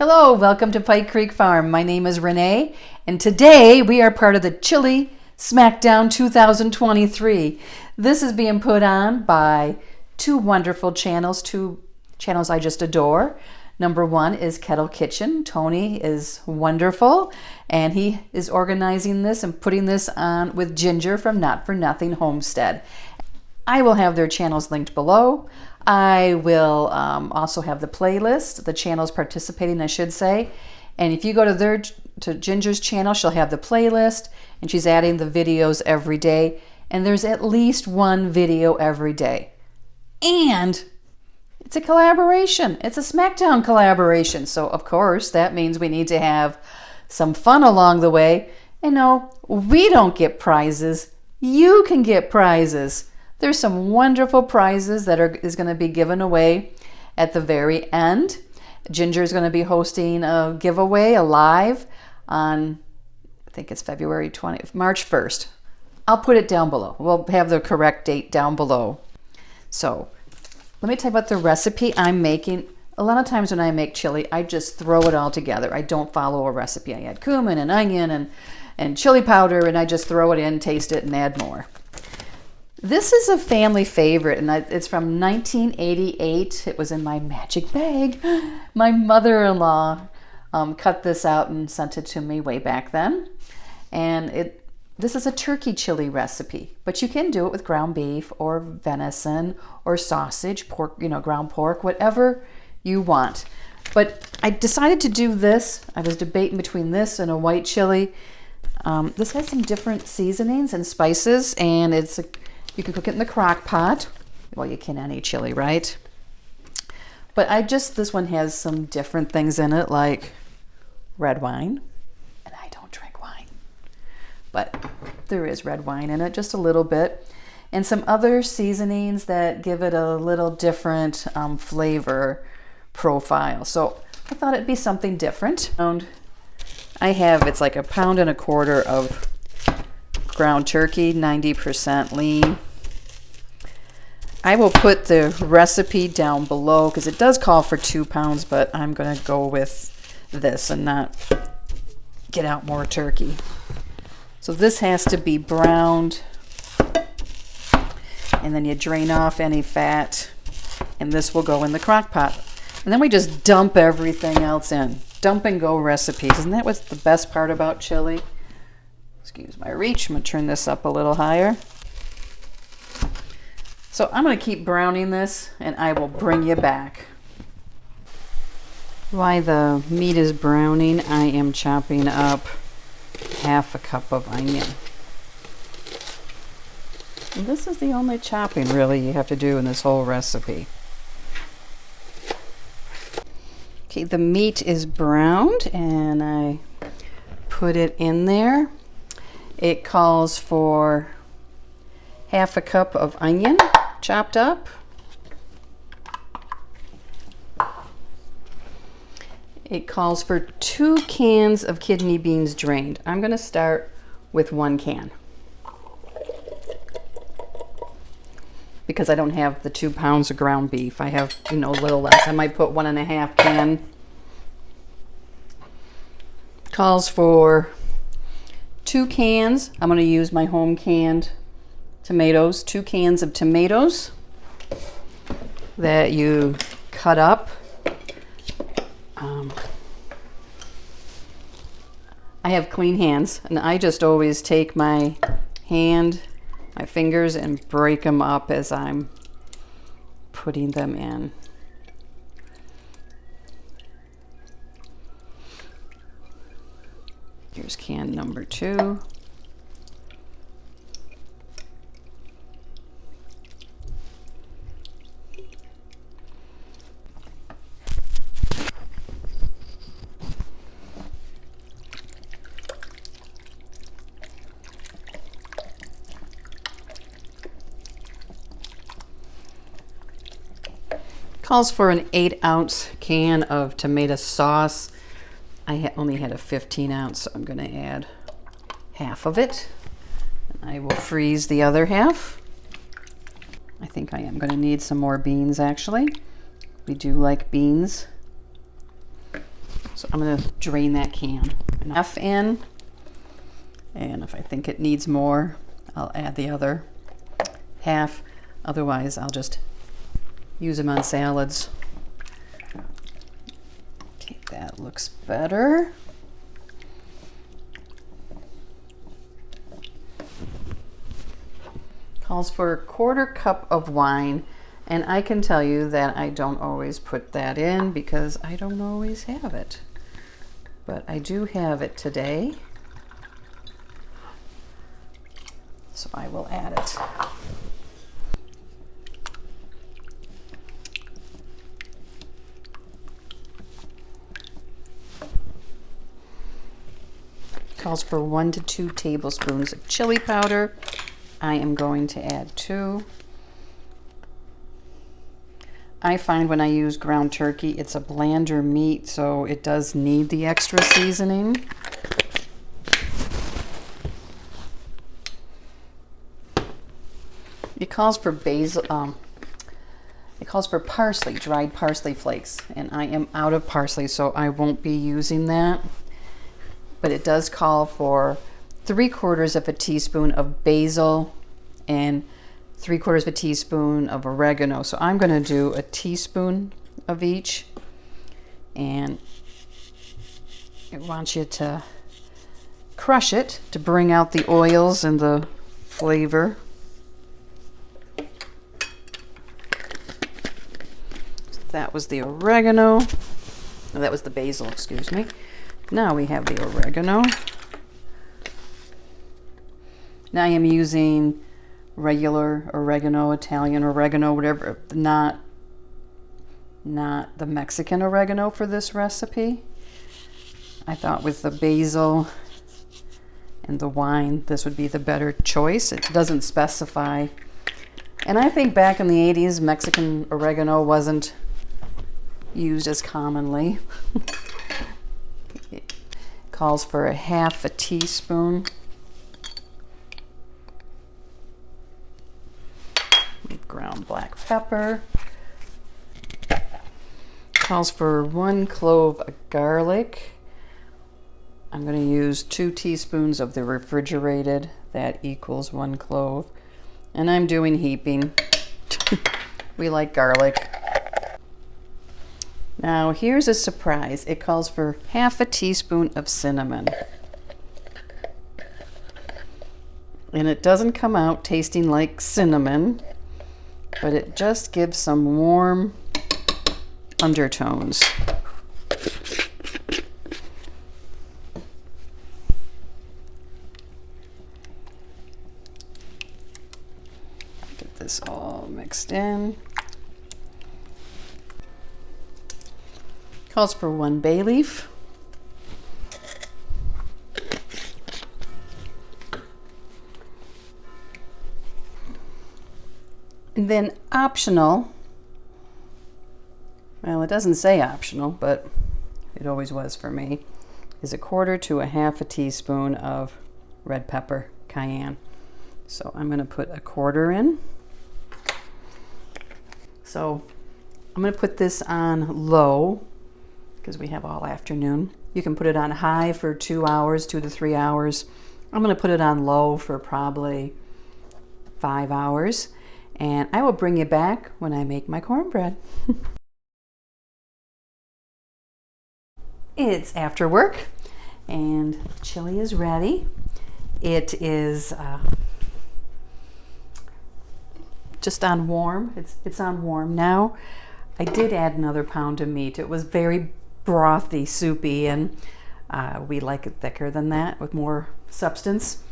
Hello, welcome to Pike Creek Farm. My name is Renee, and today we are part of the Chili Smackdown 2023. This is being put on by two wonderful channels, two channels I just adore. Number one is Kettle Kitchen. Tony is wonderful, and he is organizing this and putting this on with Ginger from Not For Nothing Homestead. I will have their channels linked below. I will also have the playlist, the channels participating, I should say. And if you go to Ginger's channel, she'll have the playlist, and she's adding the videos every day. And there's at least one video every day. And it's a collaboration. It's a Smackdown collaboration. So, of course, that means we need to have some fun along the way. And no, we don't get prizes. You can get prizes. There's some wonderful prizes that is going to be given away at the very end. Ginger is going to be hosting a giveaway, a live, on, I think it's March 1st. I'll put it down below. We'll have the correct date down below. So let me tell you about the recipe I'm making. A lot of times when I make chili, I just throw it all together. I don't follow a recipe. I add cumin and onion and chili powder, and I just throw it in, taste it, and add more. This is a family favorite, and it's from 1988. It was in my magic bag. My mother-in-law cut this out and sent it to me way back then. And this is a turkey chili recipe, but you can do it with ground beef or venison or sausage, pork, ground pork, whatever you want. But I decided to do this. I was debating between this and a white chili. This has some different seasonings and spices, and you can cook it in the crock pot. Well, you can any chili, right? But this one has some different things in it, like red wine. And I don't drink wine. But there is red wine in it, just a little bit. And some other seasonings that give it a little different flavor profile. So I thought it'd be something different. It's like 1.25 pounds of ground turkey, 90% lean. I will put the recipe down below because it does call for 2 pounds, but I'm going to go with this and not get out more turkey. So this has to be browned, and then you drain off any fat, and this will go in the crock pot. And then we just dump everything else in. Dump and go recipes. Isn't that what's the best part about chili? Excuse my reach. I'm going to turn this up a little higher. So I'm going to keep browning this, and I will bring you back. While the meat is browning, I am chopping up 1/2 cup of onion. And this is the only chopping really you have to do in this whole recipe. Okay, the meat is browned, and I put it in there. It calls for 1/2 cup of onion chopped up. It calls for 2 cans of kidney beans drained. I'm going to start with 1 can because I don't have the 2 pounds of ground beef. I have, a little less. I might put 1.5 can. Calls for 2 cans. I'm going to use my home canned tomatoes, 2 cans of tomatoes that you cut up. I have clean hands, and I just always take my fingers, and break them up as I'm putting them in. Here's can number 2. Calls for an 8-ounce can of tomato sauce. I only had a 15-ounce, so I'm going to add half of it. And I will freeze the other half. I think I am going to need some more beans, actually. We do like beans. So I'm going to drain that can. Enough in, and if I think it needs more, I'll add the other half. Otherwise, I'll just use them on salads. Okay, that looks better. Calls for 1/4 cup of wine, and I can tell you that I don't always put that in because I don't always have it, but I do have it today, so I will add it. Calls for 1 to 2 tablespoons of chili powder. I am going to add 2. I find when I use ground turkey, it's a blander meat, so it does need the extra seasoning. It calls for basil. It calls for parsley, dried parsley flakes, and I am out of parsley, so I won't be using that. But it does call for 3/4 of a teaspoon of basil and 3/4 of a teaspoon of oregano. So I'm going to do a teaspoon of each, and I want you to crush it to bring out the oils and the flavor. So that was the oregano. Oh, that was the basil, excuse me. Now we have the oregano. Now I am using regular oregano, Italian oregano, whatever, not the Mexican oregano for this recipe. I thought with the basil and the wine, this would be the better choice. It doesn't specify. And I think back in the 80s, Mexican oregano wasn't used as commonly. It calls for 1/2 teaspoon. Ground black pepper. Calls for 1 clove of garlic. I'm going to use 2 teaspoons of the refrigerated. That equals 1 clove. And I'm doing heaping. We like garlic. Now here's a surprise. It calls for 1/2 teaspoon of cinnamon. And it doesn't come out tasting like cinnamon, but it just gives some warm undertones. Get this all mixed in. Calls for 1 bay leaf. And then optional, well, it doesn't say optional, but it always was for me, is 1/4 to 1/2 teaspoon of red pepper, cayenne. So I'm going to put 1/4 in. So I'm going to put this on low because we have all afternoon. You can put it on high for 2 hours, 2 to 3 hours. I'm going to put it on low for probably 5 hours. And I will bring you back when I make my cornbread. It's after work and chili is ready. It is just on warm. It's on warm now. I did add another pound of meat. It was very brothy, soupy, and we like it thicker than that with more substance.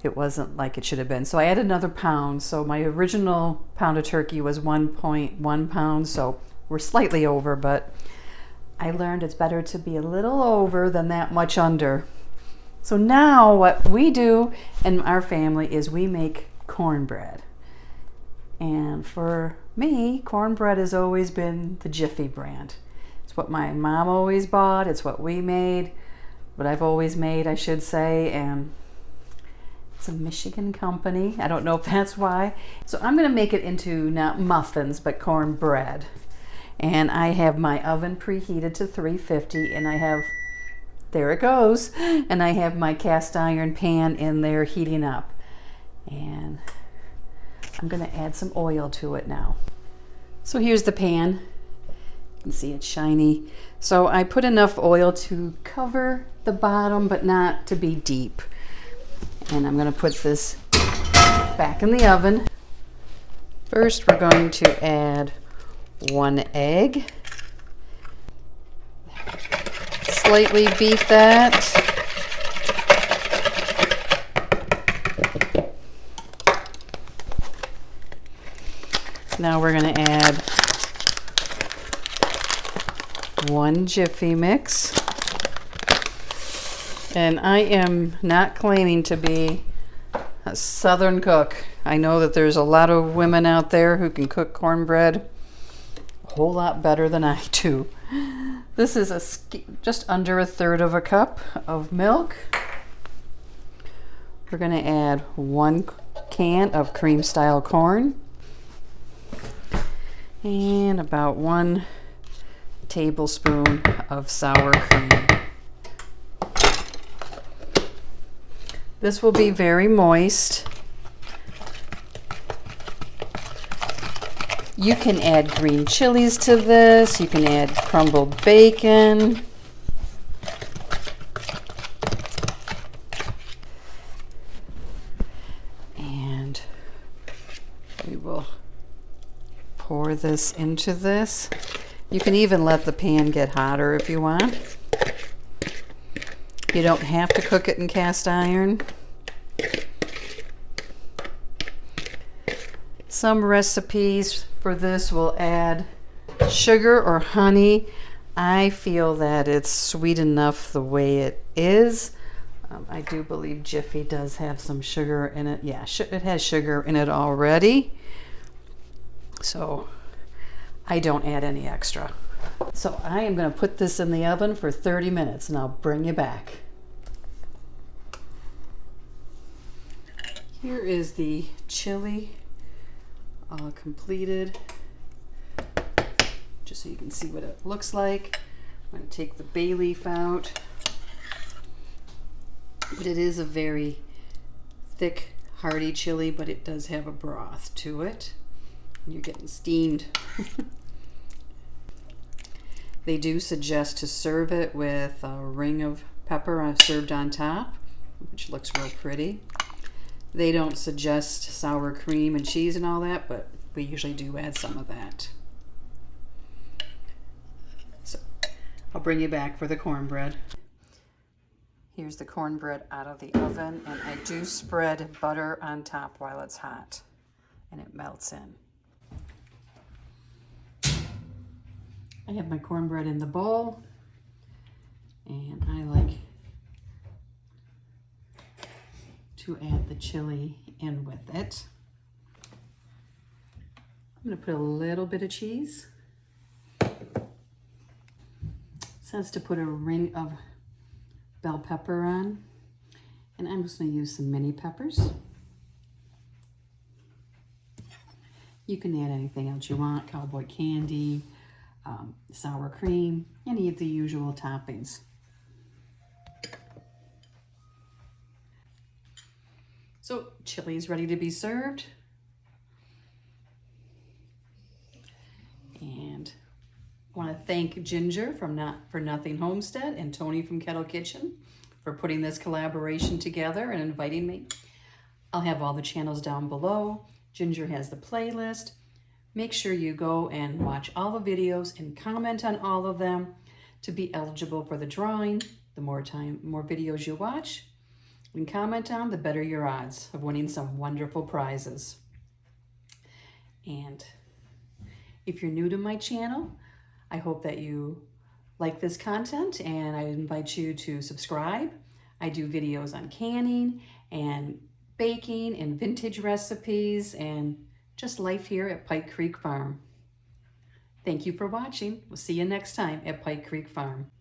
It wasn't like it should have been. So I added another pound. So my original pound of turkey was 1.1 pounds. So we're slightly over, but I learned it's better to be a little over than that much under. So now what we do in our family is we make cornbread. And for me, cornbread has always been the Jiffy brand. It's what my mom always bought. It's what we made, what I've always made, I should say. And it's a Michigan company. I don't know if that's why. So I'm going to make it into not muffins, but cornbread. And I have my oven preheated to 350, and I have, there it goes, and I have my cast iron pan in there heating up. And I'm going to add some oil to it now. So here's the pan. You can see it's shiny. So I put enough oil to cover the bottom, but not to be deep. And I'm going to put this back in the oven. First, we're going to add 1 egg. Slightly beat that. Now we're going to add 1 Jiffy mix. And I am not claiming to be a Southern cook. I know that there's a lot of women out there who can cook cornbread a whole lot better than I do. This is just under 1/3 cup of milk. We're going to add 1 can of cream style corn and about 1 tablespoon of sour cream. This will be very moist. You can add green chilies to this. You can add crumbled bacon. And we will pour this into this. You can even let the pan get hotter if you want. You don't have to cook it in cast iron. Some recipes for this will add sugar or honey. I feel that it's sweet enough the way it is. I do believe Jiffy does have some sugar in it. Yeah, it has sugar in it already. So I don't add any extra. So I am going to put this in the oven for 30 minutes and I'll bring you back. Here is the chili all completed, just so you can see what it looks like. I'm going to take the bay leaf out, but it is a very thick, hearty chili, but it does have a broth to it. You're getting steamed. They do suggest to serve it with a ring of pepper served on top, which looks real pretty. They don't suggest sour cream and cheese and all that, but we usually do add some of that. So I'll bring you back for the cornbread. Here's the cornbread out of the oven, and I do spread butter on top while it's hot, and it melts in. I have my cornbread in the bowl, and I like to add the chili in with it. I'm going to put a little bit of cheese. It says to put a ring of bell pepper on, and I'm just going to use some mini peppers. You can add anything else you want, cowboy candy, sour cream, any of the usual toppings. So chili is ready to be served. And I want to thank Ginger from Not for Nothing Homestead and Tony from Kettle Kitchen for putting this collaboration together and inviting me. I'll have all the channels down below. Ginger has the playlist. Make sure you go and watch all the videos and comment on all of them to be eligible for the drawing. The more videos you watch and comment on, the better your odds of winning some wonderful prizes. And if you're new to my channel, I hope that you like this content, and I invite you to subscribe. I do videos on canning and baking and vintage recipes and just life here at Pike Creek Farm. Thank you for watching. We'll see you next time at Pike Creek Farm.